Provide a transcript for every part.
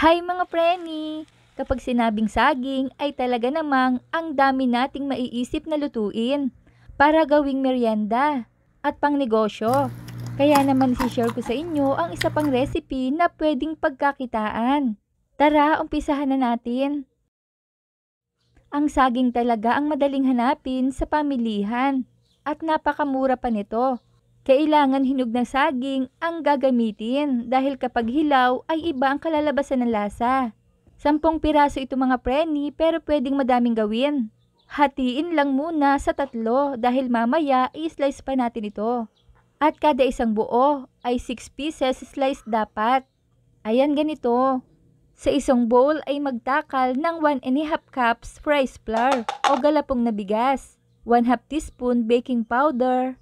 Hi mga preni! Kapag sinabing saging ay talaga namang ang dami nating maiisip na lutuin para gawing merienda at pangnegosyo. Kaya naman share ko sa inyo ang isa pang recipe na pwedeng pagkakitaan. Tara, umpisahan na natin. Ang saging talaga ang madaling hanapin sa pamilihan at napakamura pa nito. Kailangan hinog na saging ang gagamitin dahil kapag hilaw ay iba ang kalalabasan ng lasa. 10 piraso ito mga preni pero pwedeng madaming gawin. Hatiin lang muna sa 3 dahil mamaya i-slice pa natin ito. At kada isang buo ay 6 pieces slice dapat. Ayan ganito. Sa isang bowl ay magtakal ng 1½ cups rice flour o galapong na bigas, 1/2 teaspoon baking powder,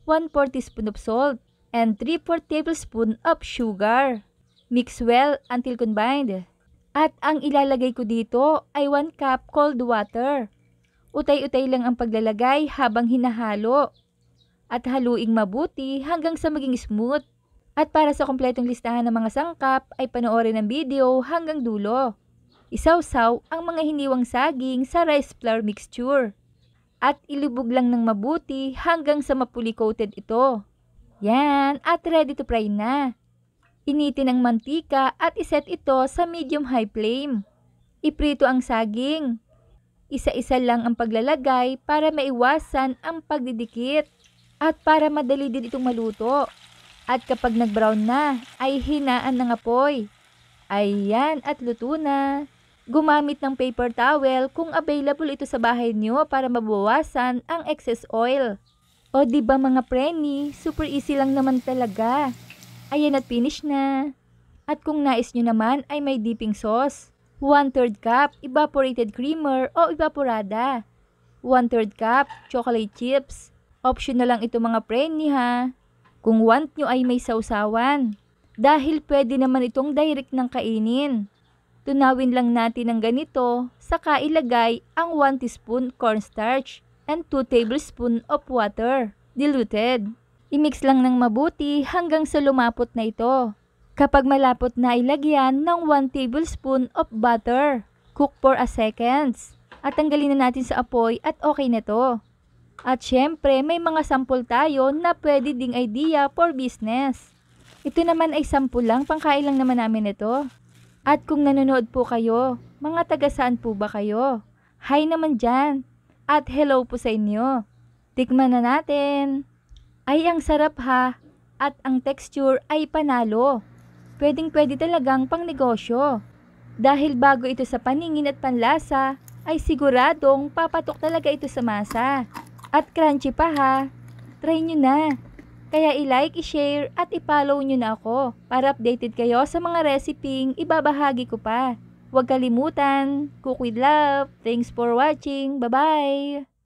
1/4 teaspoon of salt, and 3/4 tablespoon of sugar. Mix well until combined. At ang ilalagay ko dito ay 1 cup cold water. Utay-utay lang ang paglalagay habang hinahalo. At haluing mabuti hanggang sa maging smooth. At para sa kompletong listahan ng mga sangkap ay panoorin ang video hanggang dulo. Isawsaw ang mga hiniwang saging sa rice flour mixture. At ilubog lang ng mabuti hanggang sa mapuli coated ito. Yan, at ready to fry na. Initin ang mantika at iset ito sa medium-high flame. Iprito ang saging. Isa-isa lang ang paglalagay para maiwasan ang pagdidikit at para madali din itong maluto. At kapag nag-brown na, ay hinaan ng apoy. Ayan, at luto na. Gumamit ng paper towel kung available ito sa bahay niyo para mabawasan ang excess oil. O diba mga preni, super easy lang naman talaga. Ayan at finish na. At kung nais nyo naman ay may dipping sauce. 1/3 cup evaporated creamer o evaporada. 1/3 cup chocolate chips. Optional lang ito mga preni ha. Kung want nyo ay may sausawan. Dahil pwede naman itong direct ng kainin. Tunawin lang natin ng ganito, saka ilagay ang 1 teaspoon cornstarch and 2 tablespoon of water, diluted. I-mix lang ng mabuti hanggang sa lumapot na ito. Kapag malapot na ilagyan ng 1 tablespoon of butter. Cook for a seconds. At tanggalin na natin sa apoy at okay na to. At syempre may mga sample tayo na pwede ding idea for business. Ito naman ay sample lang, pangkain lang naman namin ito. At kung nanonood po kayo, mga taga saan po ba kayo? Hi naman dyan. At hello po sa inyo. Tikman na natin. Ay ang sarap ha. At ang texture ay panalo. Pwedeng-pwede talagang pang negosyo. Dahil bago ito sa paningin at panlasa, ay siguradong papatok talaga ito sa masa. At crunchy pa ha. Try nyo na. Kaya i-like, i-share at i-follow nyo na ako para updated kayo sa mga reseping ibabahagi ko pa. Huwag kalimutan. Cook with love. Thanks for watching. Bye-bye!